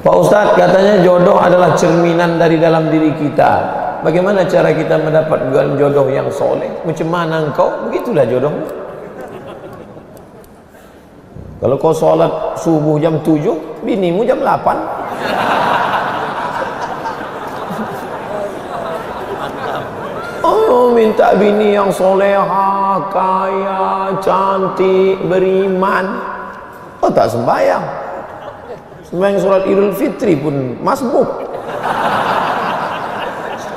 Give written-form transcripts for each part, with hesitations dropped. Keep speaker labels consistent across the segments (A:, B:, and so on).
A: Pak Ustadz, katanya jodoh adalah cerminan dari dalam diri kita. Bagaimana cara kita mendapatkan jodoh yang soleh? Macam mana engkau? Begitulah jodohmu. Kalau kau sholat subuh jam 7, binimu jam 8. Oh, minta bini yang soleha, kaya, cantik, beriman. Oh, tak sembahyang. Sembahyang sholat Idul Fitri pun masbuk.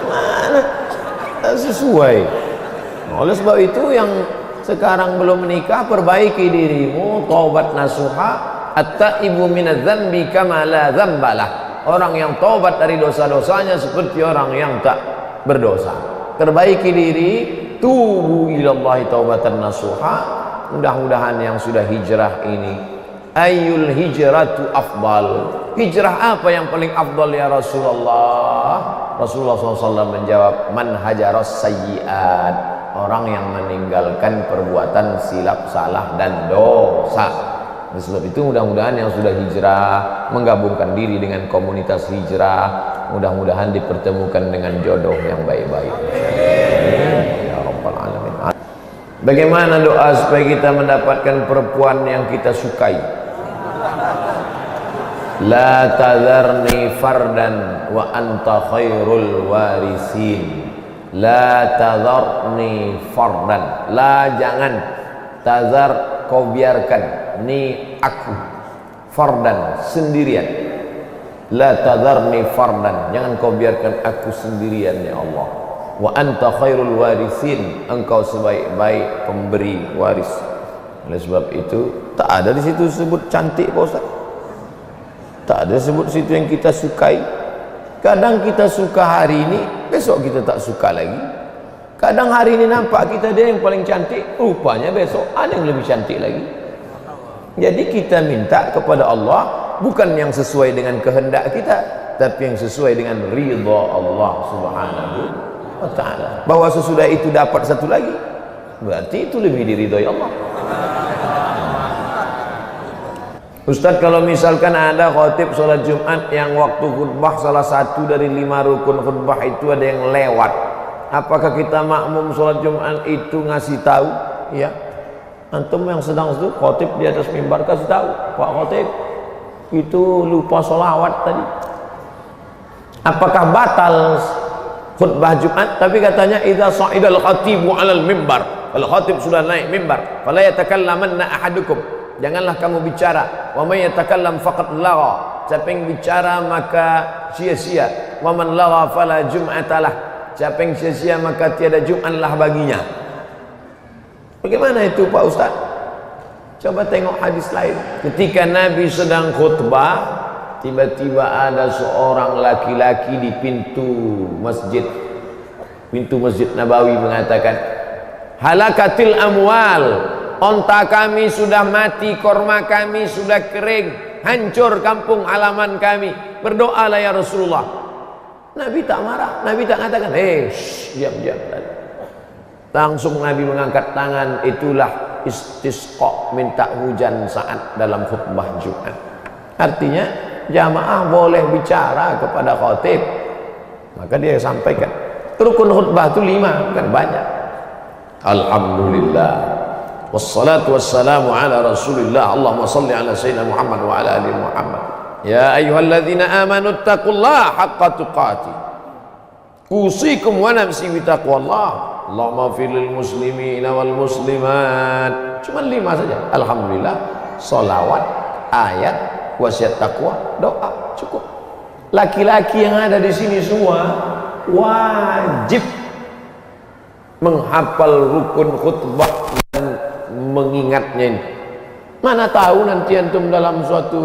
A: Mana? Tak sesuai. Oleh sebab itu yang sekarang belum menikah, perbaiki dirimu, taubat nasuha, at-taibu minadz dzambi kama la dzambalah. Orang yang taubat dari dosa-dosanya seperti orang yang tak berdosa. Perbaiki diri, tubu ilallahi taubatan nasuha. Mudah-mudahan yang sudah hijrah ini, ayyul hijratu afdal, hijrah apa yang paling afdal ya Rasulullah? Rasulullah SAW menjawab, man hajaras sayyiat, orang yang meninggalkan perbuatan silap, salah dan dosa. Oleh sebab itu mudah-mudahan yang sudah hijrah menggabungkan diri dengan komunitas hijrah, mudah-mudahan dipertemukan dengan jodoh yang baik-baik. Ya Rabbal Alamin. Bagaimana doa supaya kita mendapatkan perempuan yang kita sukai? La tadharni fardan wa anta khairul warisin. La tadharni fardan, la jangan, tazar kau biarkan, ni aku, fardan sendirian. La tadharni fardan, jangan kau biarkan aku sendirian ya Allah. Wa anta khairul warisin, engkau sebaik-baik pemberi waris. Oleh sebab itu tak ada di situ sebut cantik Pak Ustaz. Tak ada sebut situ yang kita sukai. Kadang kita suka hari ini, besok kita tak suka lagi. Kadang hari ini nampak kita dia yang paling cantik, rupanya besok ada yang lebih cantik lagi. Jadi kita minta kepada Allah bukan yang sesuai dengan kehendak kita, tapi yang sesuai dengan ridha Allah Subhanahu wa ta'ala. Bahwa sesudah itu dapat satu lagi, berarti itu lebih diridhai Allah. Ustaz, kalau misalkan ada khotib sholat Jumat yang waktu khutbah salah satu dari 5 rukun khutbah itu ada yang lewat, apakah kita makmum sholat Jumat itu ngasih tahu? Ya, antum yang sedang itu khotib di atas mimbar kasih tahu, Pak Khotib itu lupa sholawat tadi. Apakah batal khutbah Jumat? Tapi katanya idza sa'idal khatibu 'alal mimbar, kalau khotib sudah naik mimbar, fala yatakallamanna ahadukum, janganlah kamu bicara. Wa may yatakallam faqad lagha, siapa yang bicara maka sia-sia. Wa man lagha fala jum'atalah, siapa yang sia-sia maka tiada Jumatlah baginya. Bagaimana itu Pak Ustaz? Coba tengok hadis lain. Ketika Nabi sedang khutbah, tiba-tiba ada seorang laki-laki di pintu masjid Nabawi mengatakan, halakatil amwal, onta kami sudah mati, korma kami sudah kering, hancur kampung halaman kami, berdoalah ya Rasulullah. Nabi tak marah, Nabi tak katakan diam-diam. Langsung Nabi mengangkat tangan, itulah istisqa, minta hujan saat dalam khutbah Jumat. Artinya jamaah boleh bicara kepada khotib, maka dia sampaikan. Rukun khutbah itu 5, bukan banyak. Alhamdulillah, wassalatu wassalamu ala rasulillah, Allahumma salli ala sayyidina Muhammad wa ala ali Muhammad. Ya ayyuhalladzina amanu taqullaha haqqa tuqatih, usikum wa nafsi bi taqwallah, Allahumma fir lil muslimina wal muslimat. Cuma 5 saja. Alhamdulillah, salawat, ayat, wasiat takwa, doa, cukup. Laki-laki yang ada di sini semua wajib menghafal rukun khutbah dan mengingatnya ini. Mana tahu nanti antum dalam suatu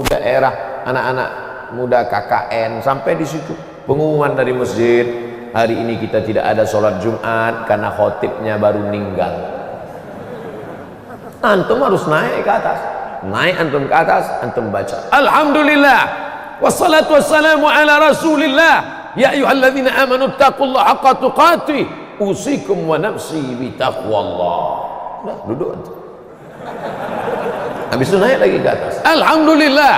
A: daerah anak-anak muda KKN sampai di situ pengumuman dari masjid, hari ini kita tidak ada sholat Jumat karena khotibnya baru meninggal. Antum harus naik ke atas, naik antum ke atas, antum baca alhamdulillah wassalatu wassalamu ala rasulillah ya ayyuhalladzina amanu taqullaha haqqa tuqatih usikum wa nafsi bi taqwallah. Udah, duduk antum. Habis itu naik lagi ke atas, alhamdulillah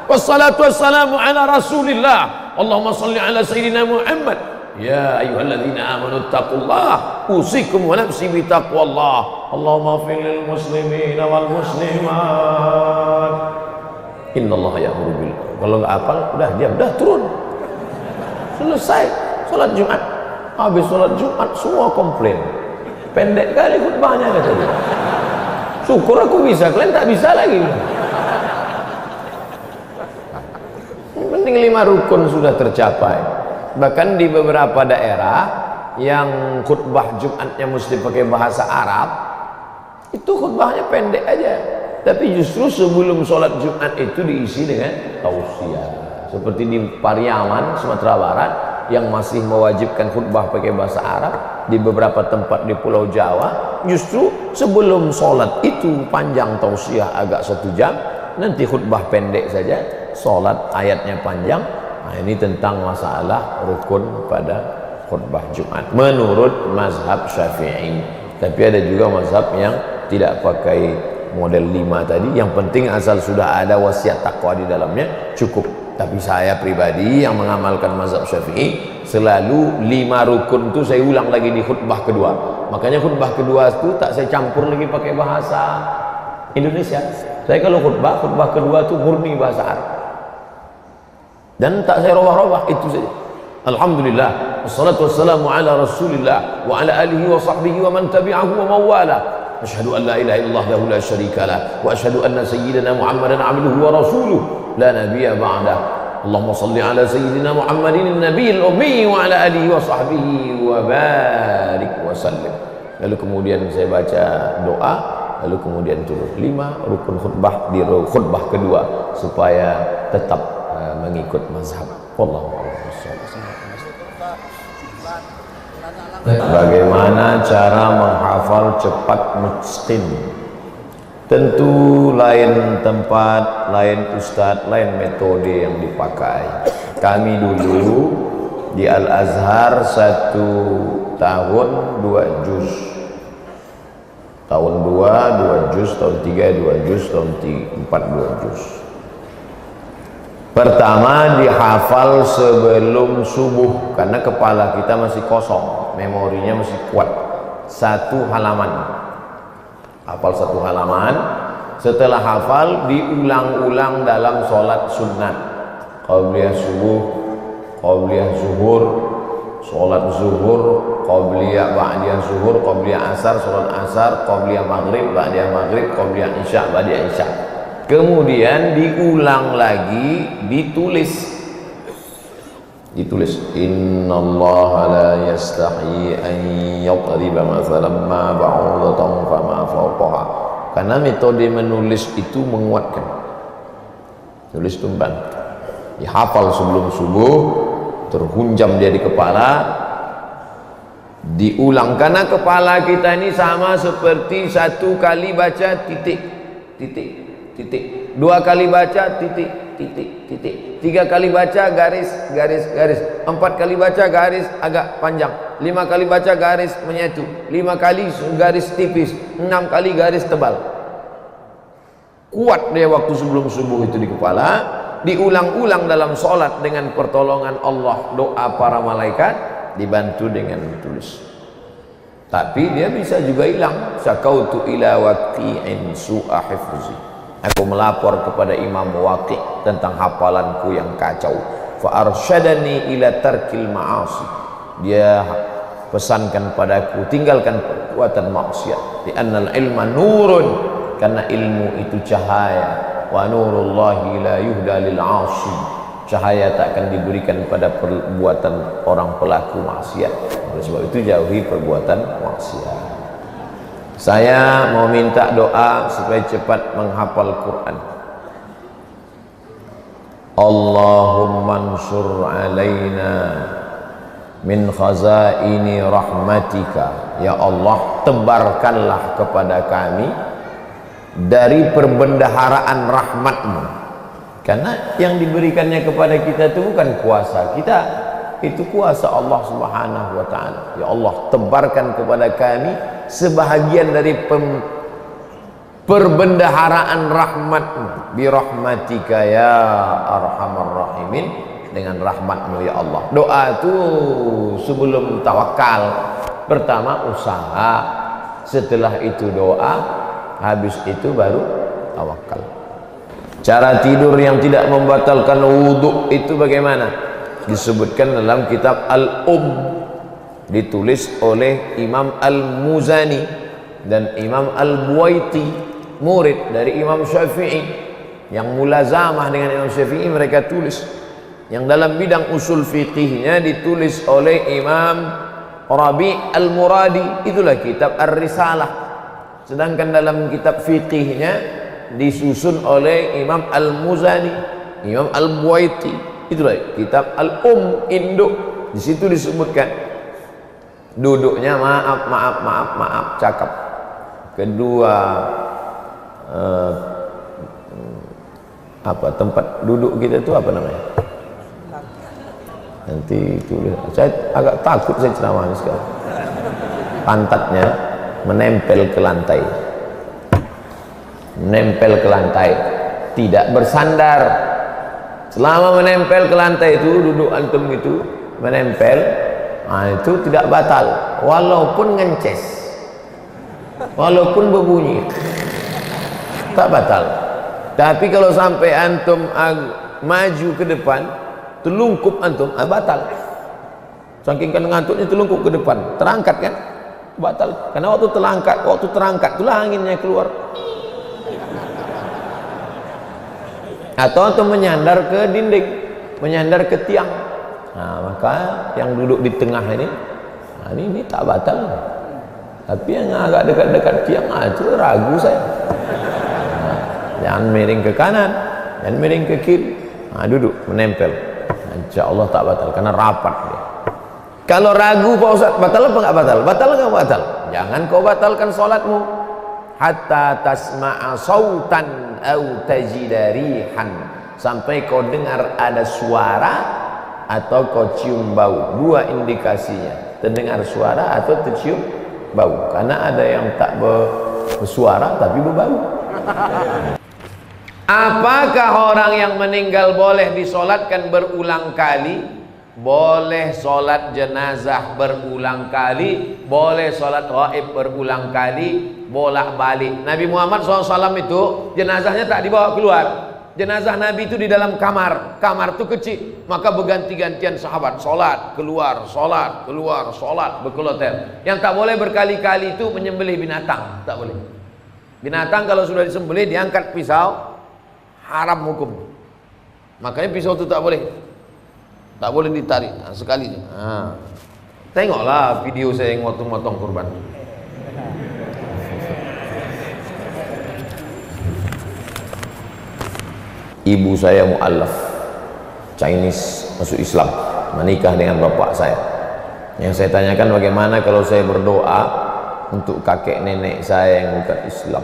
A: wassalatu wassalamu ala rasulillah, Allahumma salli ala sayyidina Muhammad. Ya ayyuhalladzina amanu taqullah usikum wa nafsi bitaqwallah. Allahumma fil lil muslimin wal muslimat. Innallaha ya'muru bil. Kalau enggak hafal udah diam, dah turun. Selesai salat Jumat. Habis salat Jumat semua komplain. Pendek kali khutbahnya kata dia. Syukur aku bisa, kalian tak bisa lagi. Penting 5 rukun sudah tercapai. Bahkan di beberapa daerah yang khutbah Jumatnya mesti pakai bahasa Arab, itu khutbahnya pendek aja. Tapi justru sebelum sholat Jumat itu diisi dengan tausiah. Seperti di Pariaman, Sumatera Barat, yang masih mewajibkan khutbah pakai bahasa Arab. Di beberapa tempat di Pulau Jawa, justru sebelum sholat itu panjang tausiah agak 1 jam, nanti khutbah pendek saja, sholat ayatnya panjang. Nah, ini tentang masalah rukun pada khutbah Jumat menurut mazhab Syafi'i. Tapi ada juga mazhab yang tidak pakai model 5 tadi. Yang penting asal sudah ada wasiat takwa di dalamnya cukup. Tapi saya pribadi yang mengamalkan mazhab Syafi'i, selalu 5 rukun itu saya ulang lagi di khutbah kedua. Makanya khutbah kedua itu tak saya campur lagi pakai bahasa Indonesia. Saya kalau khutbah kedua itu murni bahasa Arab. Dan tak saya robah-robah, itu saja. Alhamdulillah, wassalatu wassalamu ala rasulillah wa ala alihi wa sahbihi wa man tabi'ahu wa mawala. Asyhadu an la ilaha illallah wahdahu la syarika lah, wa asyhadu anna sayyidina Muhammadan abduhu wa rasuluh la nabiyya ba'dah. Allahumma salli ala sayyidina Muhammadin nabiyil ummi wa ala alihi wa sahbihi wa barik wa sallim. Lalu kemudian saya baca doa, lalu kemudian turun 5 rukun khutbah di khutbah kedua supaya tetap mengikut mazhab. Wallahu a'lam. Bagaimana cara menghafal cepat mutqin? Tentu lain tempat, lain ustadz, lain metode yang dipakai. Kami dulu di Al-Azhar 1 tahun 2 juz. Tahun 2 juz, tahun 3 2 juz, tahun 4 2 juz. Pertama dihafal sebelum subuh, karena kepala kita masih kosong, memorinya masih kuat. 1 halaman, hafal 1 halaman. Setelah hafal diulang-ulang dalam sholat sunat, qabliyah subuh, qabliyah zuhur, sholat zuhur, qabliyah ba'diyah zuhur, qabliyah asar, sholat asar, qabliyah maghrib, ba'diyah maghrib, qabliyah isya, ba'diyah isya. Kemudian diulang lagi, ditulis. Innallaha la yastahi an yadriba mathalan ma ba'udatan fama fawqaha. Karena metode menulis itu menguatkan. Tulis tumban. Dihafal sebelum subuh, terhunjam dia di kepala, diulang. Karena kepala kita ini sama seperti 1 kali baca titik, 2 kali baca titik, 3 kali baca garis, 4 kali baca garis agak panjang, 5 kali baca garis menyatu, 5 kali garis tipis, 6 kali garis tebal. Kuat dia waktu sebelum subuh itu di kepala. Diulang-ulang dalam sholat dengan pertolongan Allah, doa para malaikat, dibantu dengan tulis. Tapi dia bisa juga hilang. Syakautu ila waqi'in su'a hifzi. Aku melapor kepada Imam Waqi' tentang hafalanku yang kacau. Fa arsyadani ila tarkil ma'asi. Dia pesankan padaku tinggalkan perbuatan maksiat. Di annal ilma nurun, karena ilmu itu cahaya. Wa nurullahi la yuhda lil 'asi. Cahaya tak akan diberikan pada perbuatan orang pelaku maksiat. Oleh sebab itu jauhi perbuatan maksiat. Saya mau minta doa supaya cepat menghafal Quran. Allahumma ansur alaina min khazaini rahmatika. Ya Allah, tebarkanlah kepada kami dari perbendaharaan rahmatmu. Karena yang diberikannya kepada kita itu bukan kuasa kita, itu kuasa Allah Subhanahu wa ta'ala. Ya Allah, tebarkan kepada kami sebahagian dari perbendaharaan rahmatmu, birahmatika ya arhamar rahimin, dengan rahmatmu ya Allah. Doa itu sebelum tawakal, pertama usaha, setelah itu doa, habis itu baru tawakal. Cara tidur yang tidak membatalkan wudhu itu bagaimana? Disebutkan dalam kitab ditulis oleh Imam Al-Muzani dan Imam Al-Buwaiti, murid dari Imam Syafi'i yang mulazamah dengan Imam Syafi'i. Mereka tulis yang dalam bidang usul fiqihnya ditulis oleh Imam Rabi' Al-Muradi, itulah kitab Ar-Risalah. Sedangkan dalam kitab fiqihnya disusun oleh Imam Al-Muzani, Imam Al-Buwaiti, itulah kitab Induk. Di situ disebutkan duduknya maaf cakap. Kedua apa tempat duduk kita itu apa namanya? Nanti tulis. Saya agak takut saya ceramah sekarang. Pantatnya menempel ke lantai. Menempel ke lantai, tidak bersandar. Selama menempel ke lantai itu, duduk antum itu menempel, nah itu tidak batal, walaupun ngences, walaupun berbunyi, tak batal. Tapi kalau sampai antum maju ke depan, telungkup antum, batal. Saking kan ngantuknya telungkup ke depan, terangkat kan, batal. Karena waktu terangkat, itulah anginnya keluar. Atau untuk menyandar ke dinding, menyandar ke tiang. Nah, maka yang duduk di tengah ini, nah ini tak batal. Tapi yang agak dekat-dekat tiang, itu ragu saya. Nah, jangan miring ke kanan, jangan miring ke kiri. Nah, duduk menempel. Nah, insya Allah tak batal karena rapat dia. Kalau ragu Pak Ustaz, batal apa enggak batal? Batal enggak batal? Jangan kau batalkan salatmu. Hatta tasma'a sautan au tajida rihan, sampai kau dengar ada suara atau kau cium bau. Dua indikasinya, terdengar suara atau tercium bau. Karena ada yang tak bersuara tapi berbau. Apakah orang yang meninggal boleh disolatkan berulang kali? Boleh solat jenazah berulang kali, boleh solat gaib berulang kali, bolak balik. Nabi Muhammad SAW itu jenazahnya tak dibawa keluar. Jenazah Nabi itu di dalam kamar itu kecil, maka berganti-gantian sahabat solat keluar, solat berkeloter. Yang tak boleh berkali-kali itu menyembelih binatang, tak boleh. Binatang kalau sudah disembelih diangkat pisau, haram hukum. Makanya pisau itu tak boleh. Tak boleh ditarik, nah, sekali. Nah, tengoklah video saya yang motong-motong kurban. Ibu saya mu'allaf, Chinese, masuk Islam, menikah dengan bapak saya. Yang saya tanyakan bagaimana kalau saya berdoa untuk kakek nenek saya yang bukan Islam,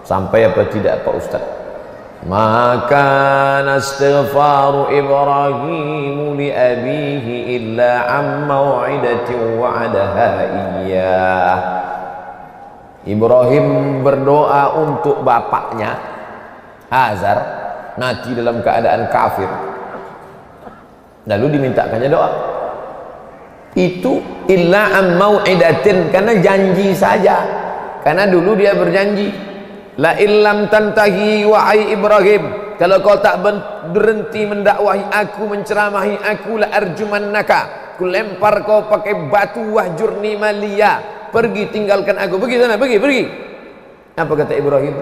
A: sampai apa tidak Pak Ustaz? Maka nastighfaru Ibrahim li abihi illa am mau'idatin wa'adaha iyyah. Ibrahim berdoa untuk bapaknya Azar, mati dalam keadaan kafir, lalu dimintakannya doa. Itu illa am mau'idatin, karena janji saja. Karena dulu dia berjanji, la illam tantahi wahai Ibrahim, kalau kau tak berhenti mendakwahi aku, menceramahi aku, la arjumannaka, ku lempar kau pakai batu, wahjurni maliya, pergi tinggalkan aku, pergi sana, pergi. Apa kata Ibrahim?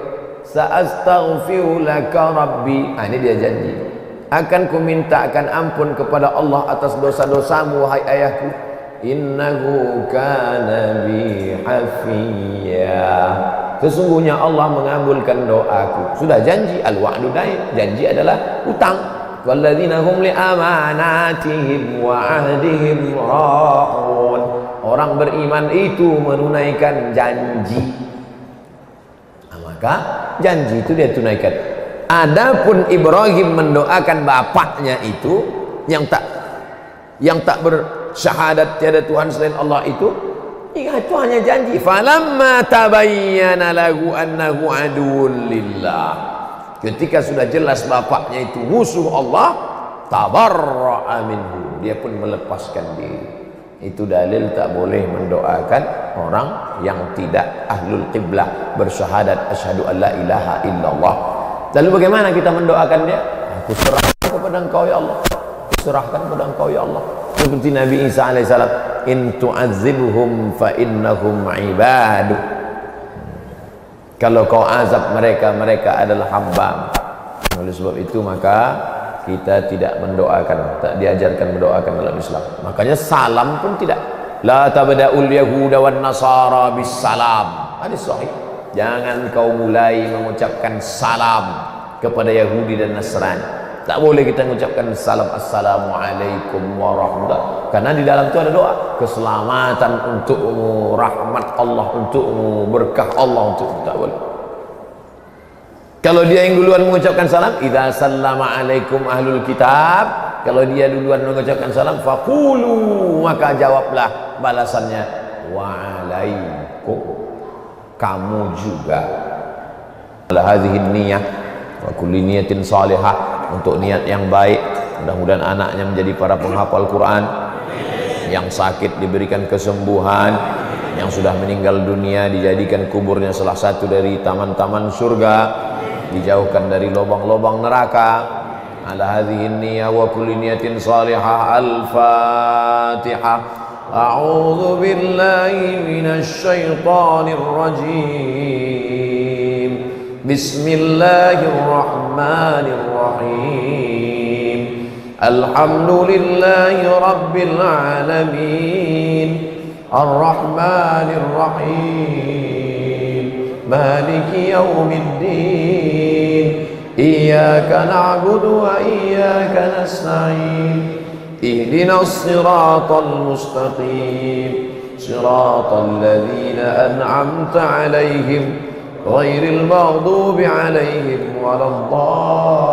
A: Sa'astaghfiru laka rabbi. Ini dia janji, akan ku mintakan ampun kepada Allah atas dosa-dosamu wahai ayahku, innahu kana bi hafiya. Sesungguhnya Allah mengabulkan doaku. Sudah janji, al-wa'du dain, janji adalah utang. Walladzina hum li amanatihim wa ahdihim ra'un. Orang beriman itu menunaikan janji. Nah, maka janji itu dia tunaikan. Adapun Ibrahim mendoakan bapaknya itu yang tak bersyahadat tiada Tuhan selain Allah Itu hanya janji. Falamma tabayyana lahu annahu aduwwun lillah. Ketika sudah jelas bapaknya itu musuh Allah, tabarra'a minhu. Dia pun melepaskan diri. Itu dalil tak boleh mendoakan orang yang tidak ahlul qiblah, bersyahadat asyhadu an la ilaha illallah. Lalu bagaimana kita mendoakan dia? Aku serahkan kepada Engkau ya Allah. Serahkan kepada Engkau ya Allah. Seperti Nabi Isa alaihissalam, in tu'adzibhum fa innahum ibadu. Kalau kau azab mereka, mereka adalah hamba. Oleh sebab itu maka kita tidak mendoakan, tak diajarkan mendoakan dalam Islam. Makanya salam pun tidak. La tabda'ul yahuda wan nasara bis salam. Hadis sahih. Jangan kau mulai mengucapkan salam kepada Yahudi dan Nasrani. Tak boleh kita mengucapkan salam assalamualaikum warahmatullahi, karena di dalam itu ada doa keselamatan untukmu, rahmat Allah untukmu, berkah Allah untukmu. Tak boleh. Kalau dia yang duluan mengucapkan salam, idza sallama alaikum ahlul kitab, kalau dia duluan mengucapkan salam, faqulu, maka jawablah balasannya wa alaikum, kamu juga. Ala hadhihi niyyah wa kulli niyatin salihah, untuk niat yang baik. Mudah-mudahan anaknya menjadi para penghafal Quran, yang sakit diberikan kesembuhan, yang sudah meninggal dunia dijadikan kuburnya salah satu dari taman-taman surga, dijauhkan dari lubang-lubang neraka. Ala hadhihi niyyah wa kulli niyatin salihah. Al-Fatihah. A'udzu billahi minasy syaithanir rajim. Bismillahirrahmanirrahim. Alhamdulillahi rabbil alamin. Ar-Rahmanir Rahim. Maliki yaumiddin. Iyyaka na'budu wa iyyaka nasta'in. Ihdinas siratal mustaqim. Siratal ladzina an'amta 'alaihim ghairil maghdubi 'alaihim waladdallin.